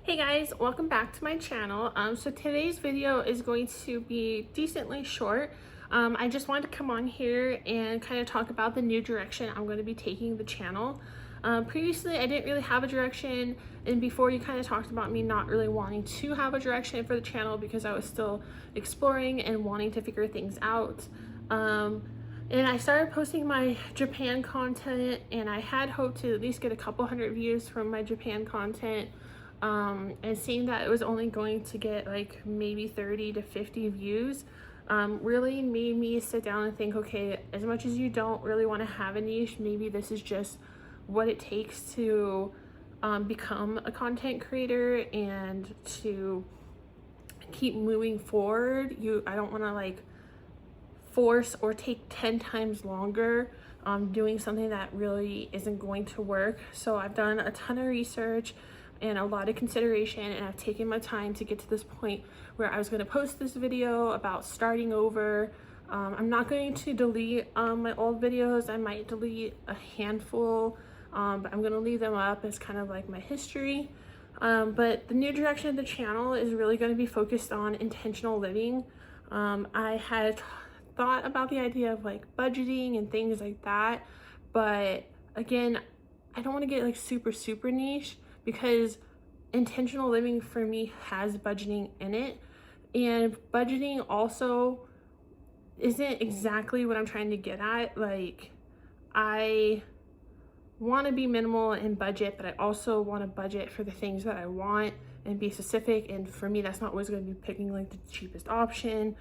Hey guys, welcome back to my channel. So today's video is going to be decently short. I just wanted to come on here and kind of talk about the new direction I'm going to be taking the channel. Previously, I didn't really have a direction, and before you kind of talked about me not really wanting to have a direction for the channel because I was still exploring and wanting to figure things out. And I started posting my Japan content, and I had hoped to at least get a couple hundred views from my Japan content. And seeing that it was only going to get like maybe 30 to 50 views really made me sit down and think, okay, as much as you don't really want to have a niche, maybe this is just what it takes to become a content creator and to keep moving forward. I don't want to like force or take 10 times longer doing something that really isn't going to work. So I've done a ton of research and a lot of consideration, and I've taken my time to get to this point where I was going to post this video about starting over. I'm not going to delete my old videos. I might delete a handful, but I'm going to leave them up as kind of like my history. But the new direction of the channel is really going to be focused on intentional living. I had thought about the idea of like budgeting and things like that, but again, I don't want to get like super niche, because intentional living for me has budgeting in it, and budgeting also isn't exactly what I'm trying to get at. Like, I want to be minimal in budget, but I also want to budget for the things that I want and be specific, and for me that's not always going to be picking like the cheapest option.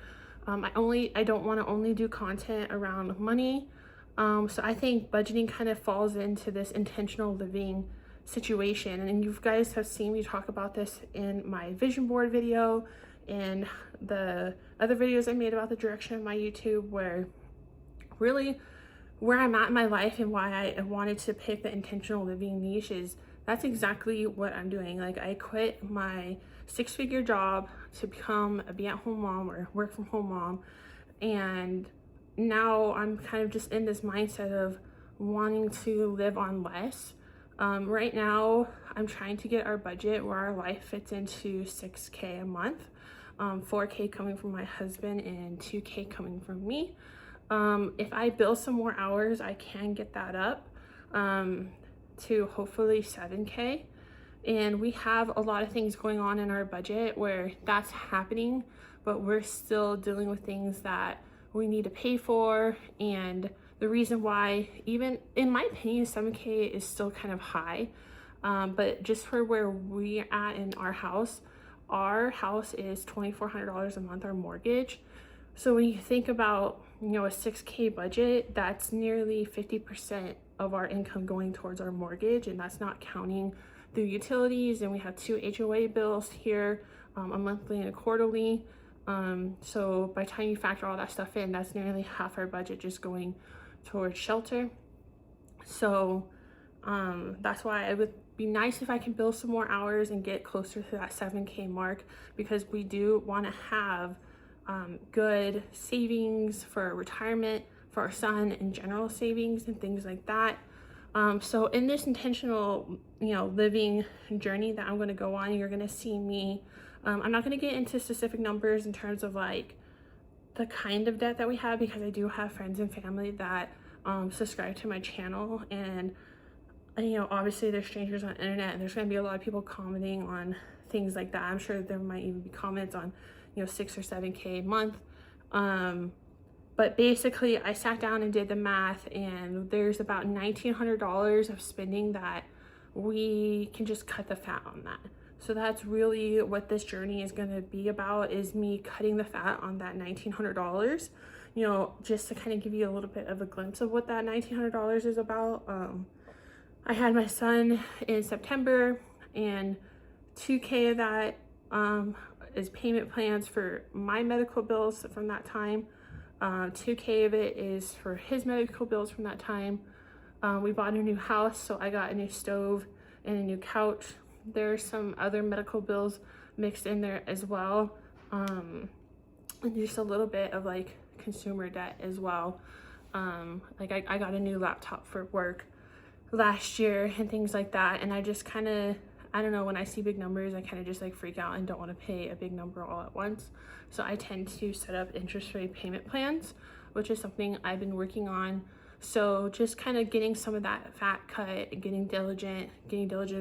I don't want to only do content around money, so I think budgeting kind of falls into this intentional living situation. And you guys have seen me talk about this in my vision board video and the other videos I made about the direction of my YouTube, where really where I'm at in my life and why I wanted to pick the intentional living niche is that's exactly what I'm doing. Like, I quit my 6-figure job to become a be-at-home mom or work from home mom, and now I'm kind of just in this mindset of wanting to live on less. Right now, I'm trying to get our budget where our life fits into $6K a month, $4K coming from my husband and $2K coming from me. If I bill some more hours, I can get that up to hopefully $7K. And we have a lot of things going on in our budget where that's happening, but we're still dealing with things that we need to pay for. And the reason why, even in my opinion, 7K is still kind of high, but just for where we're at in our house is $2,400 a month, our mortgage. So when you think about, you know, a 6K budget, that's nearly 50% of our income going towards our mortgage, and that's not counting the utilities. And we have 2 HOA bills here, a monthly and a quarterly. So by the time you factor all that stuff in, that's nearly half our budget just going towards shelter. So that's why it would be nice if I can bill some more hours and get closer to that 7K mark, because we do want to have good savings for retirement, for our son, and general savings and things like that. So in this intentional, you know, living journey that I'm going to go on, you're going to see me, I'm not going to get into specific numbers in terms of like the kind of debt that we have, because I do have friends and family that subscribe to my channel, and you know, obviously there's strangers on the internet, and there's going to be a lot of people commenting on things like that. I'm sure there might even be comments on, you know, 6 or 7K a month. But basically I sat down and did the math, and there's about $1,900 of spending that we can just cut the fat on that. So that's really what this journey is going to be about, is me cutting the fat on that $1,900. You know, just to kind of give you a little bit of a glimpse of what that $1,900 is about. I had my son in September, and 2K of that is payment plans for my medical bills from that time. 2K of it is for his medical bills from that time. We bought a new house, so I got a new stove and a new couch. There's some other medical bills mixed in there as well, and just a little bit of like consumer debt as well. Like I got a new laptop for work last year and things like that, and I I don't know, when I see big numbers, I kind of just like freak out and don't want to pay a big number all at once. So I tend to set up interest-free payment plans, which is something I've been working on. So just kind of getting some of that fat cut and getting diligent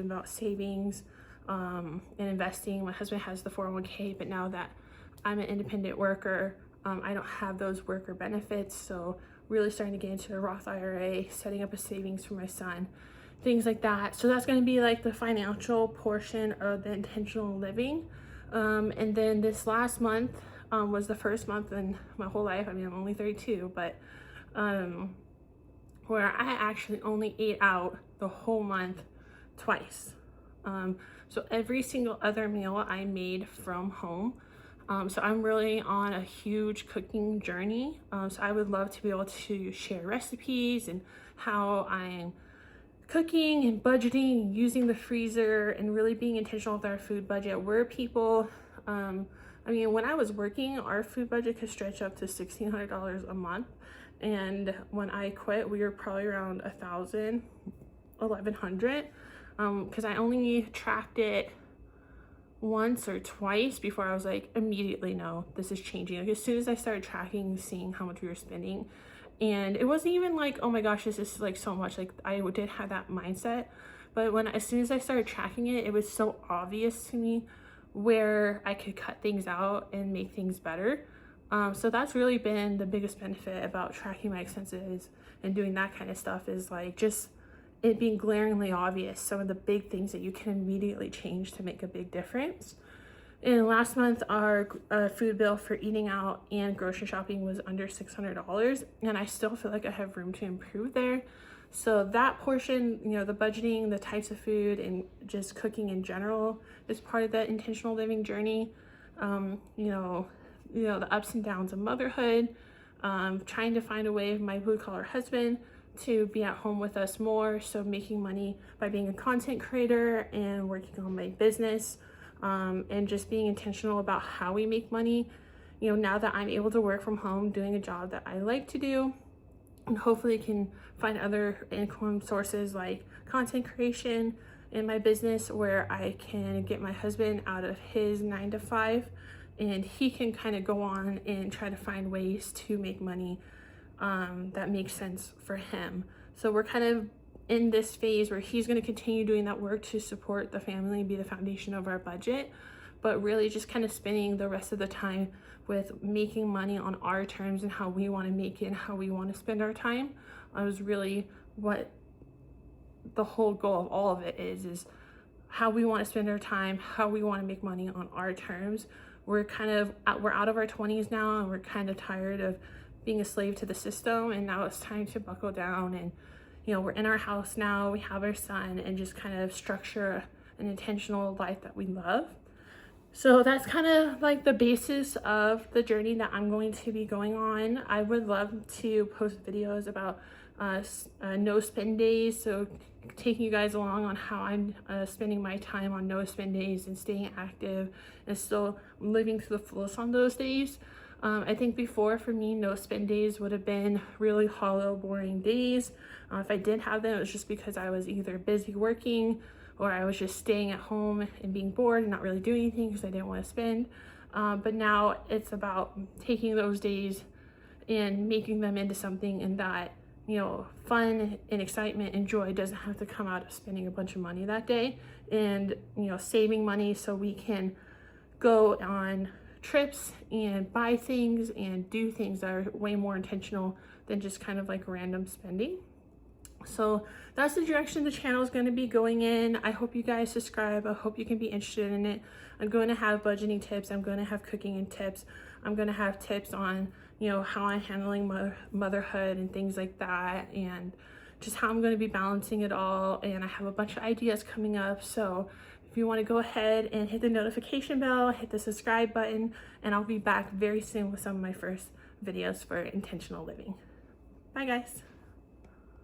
about savings and investing. My husband has the 401k, but now that I'm an independent worker, I don't have those worker benefits. So really starting to get into the Roth IRA, setting up a savings for my son, things like that. So that's going to be like the financial portion of the intentional living. And then this last month was the first month in my whole life. I mean, I'm only 32, but where I actually only ate out the whole month twice. So every single other meal I made from home. So I'm really on a huge cooking journey. So I would love to be able to share recipes and how I'm cooking and budgeting and using the freezer and really being intentional with our food budget. We're people, I mean, when I was working, our food budget could stretch up to $1,600 a month. And when I quit, we were probably around $1,000, $1,100, because I only tracked it once or twice before I was like, immediately, no, this is changing. Like as soon as I started tracking, seeing how much we were spending, and it wasn't even like, oh my gosh, this is like so much. Like I did have that mindset, but as soon as I started tracking it, it was so obvious to me where I could cut things out and make things better. So that's really been the biggest benefit about tracking my expenses and doing that kind of stuff, is like just it being glaringly obvious, some of the big things that you can immediately change to make a big difference. And last month, our food bill for eating out and grocery shopping was under $600, and I still feel like I have room to improve there. So that portion, you know, the budgeting, the types of food, and just cooking in general is part of the intentional living journey. You know, the ups and downs of motherhood, trying to find a way of my blue collar husband to be at home with us more. So making money by being a content creator and working on my business, and just being intentional about how we make money. You know, now that I'm able to work from home, doing a job that I like to do, and hopefully can find other income sources like content creation in my business, where I can get my husband out of his 9 to 5 and he can kind of go on and try to find ways to make money that makes sense for him. So we're kind of in this phase where he's going to continue doing that work to support the family and be the foundation of our budget, but really just kind of spending the rest of the time with making money on our terms and how we want to make it and how we want to spend our time. Was really what the whole goal of all of it is how we want to spend our time, how we want to make money on our terms. We're out of our 20s now, and we're kind of tired of being a slave to the system, and now it's time to buckle down. And you know, we're in our house now, we have our son, and just kind of structure an intentional life that we love. So that's kind of like the basis of the journey that I'm going to be going on. I would love to post videos about no spend days, so taking you guys along on how I'm spending my time on no spend days and staying active and still living to the fullest on those days. I think before, for me, no spend days would have been really hollow, boring days. If I did have them, it was just because I was either busy working or I was just staying at home and being bored and not really doing anything because I didn't want to spend. But now it's about taking those days and making them into something, and that, you know, fun and excitement and joy doesn't have to come out of spending a bunch of money that day, and, you know, saving money so we can go on trips and buy things and do things that are way more intentional than just kind of like random spending. So that's the direction the channel is going to be going in. I hope you guys subscribe. I hope you can be interested in it. I'm going to have budgeting tips. I'm going to have cooking and tips. I'm going to have tips on, you know, how I'm handling motherhood and things like that, and just how I'm going to be balancing it all. And I have a bunch of ideas coming up. So if you want to go ahead and hit the notification bell, hit the subscribe button, and I'll be back very soon with some of my first videos for intentional living. Bye guys.